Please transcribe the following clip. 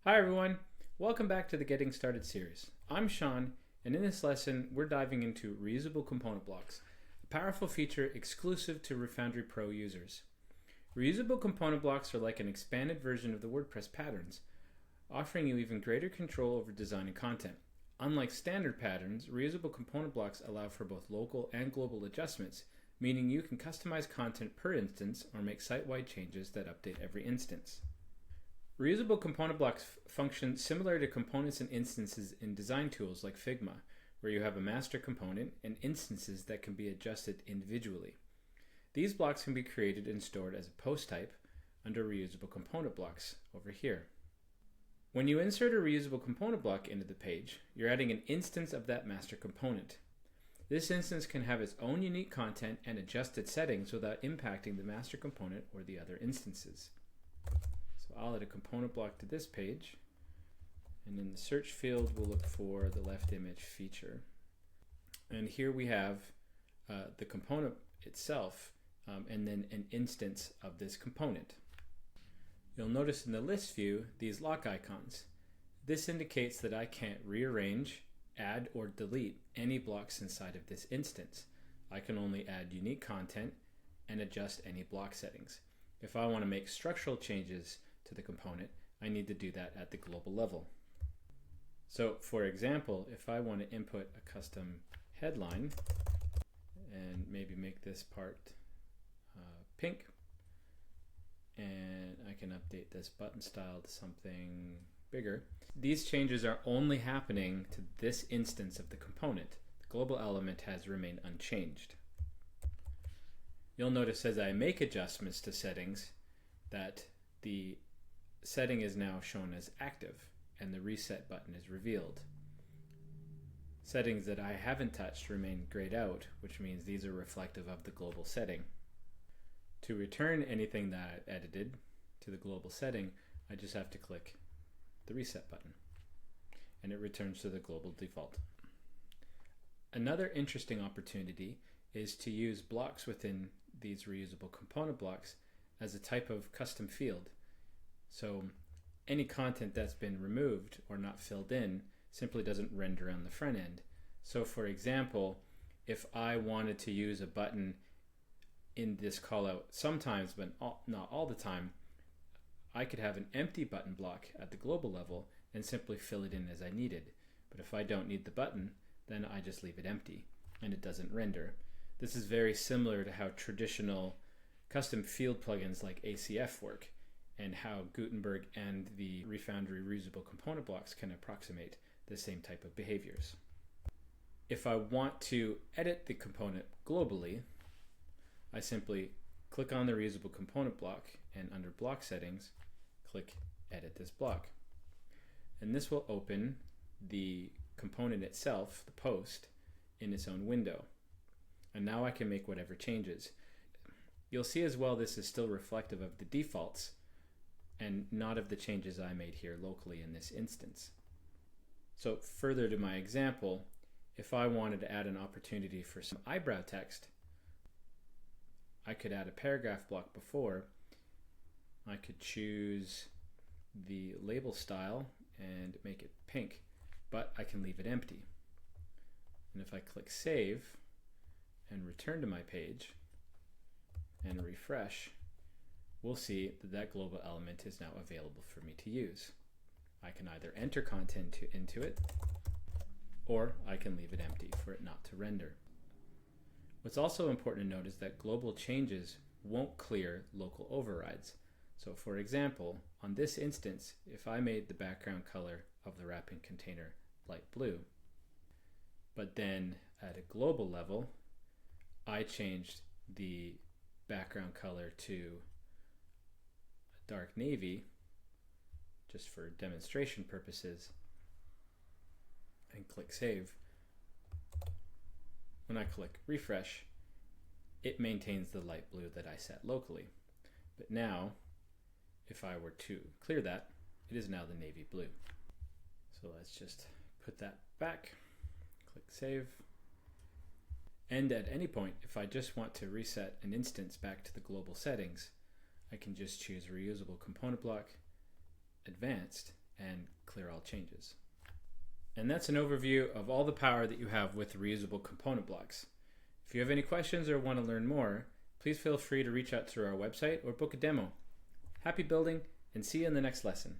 Hi everyone, welcome back to the Getting Started series. I'm Sean, and in this lesson we're diving into reusable component blocks, a powerful feature exclusive to Refoundry Pro users. Reusable component blocks are like an expanded version of the WordPress patterns, offering you even greater control over design and content. Unlike standard patterns, reusable component blocks allow for both local and global adjustments, meaning you can customize content per instance or make site-wide changes that update every instance. Reusable component blocks function similar to components and instances in design tools like Figma, where you have a master component and instances that can be adjusted individually. These blocks can be created and stored as a post type under Reusable Component Blocks over here. When you insert a reusable component block into the page, you're adding an instance of that master component. This instance can have its own unique content and adjusted settings without impacting the master component or the other instances. So I'll add a component block to this page, and in the search field we'll look for the left image feature. And here we have the component itself and then an instance of this component. You'll notice in the list view these lock icons. This indicates that I can't rearrange, add, or delete any blocks inside of this instance. I can only add unique content and adjust any block settings. If I want to make structural changes to the component, I need to do that at the global level. So for example, if I want to input a custom headline and maybe make this part pink, and I can update this button style to something bigger. These changes are only happening to this instance of the component. The global element has remained unchanged. You'll notice as I make adjustments to settings that the setting is now shown as active and the reset button is revealed. Settings that I haven't touched remain grayed out, which means these are reflective of the global setting. To return anything that I edited to the global setting, I just have to click the reset button and it returns to the global default. Another interesting opportunity is to use blocks within these reusable component blocks as a type of custom field. So any content that's been removed or not filled in simply doesn't render on the front end. So for example, if I wanted to use a button in this callout sometimes, but not all the time, I could have an empty button block at the global level and simply fill it in as I needed. But if I don't need the button, then I just leave it empty and it doesn't render. This is very similar to how traditional custom field plugins like ACF work, and how Gutenberg and the Refoundry reusable component blocks can approximate the same type of behaviors. If I want to edit the component globally, I simply click on the reusable component block and under block settings, click edit this block. And this will open the component itself, the post, in its own window. And now I can make whatever changes. You'll see as well this is still reflective of the defaults and not of the changes I made here locally in this instance. So further to my example, if I wanted to add an opportunity for some eyebrow text, I could add a paragraph block before. I could choose the label style and make it pink, but I can leave it empty. And if I click save and return to my page and refresh, we'll see that that global element is now available for me to use. I can either enter content into it, or I can leave it empty for it not to render. What's also important to note is that global changes won't clear local overrides. So for example, on this instance, if I made the background color of the wrapping container light blue, but then at a global level, I changed the background color to dark navy, just for demonstration purposes, and click save. When I click refresh, it maintains the light blue that I set locally. But now, if I were to clear that, it is now the navy blue. So let's just put that back, click save. And at any point, if I just want to reset an instance back to the global settings, I can just choose Reusable Component Block, Advanced, and clear all changes. And that's an overview of all the power that you have with reusable component blocks. If you have any questions or want to learn more, please feel free to reach out through our website or book a demo. Happy building, and see you in the next lesson.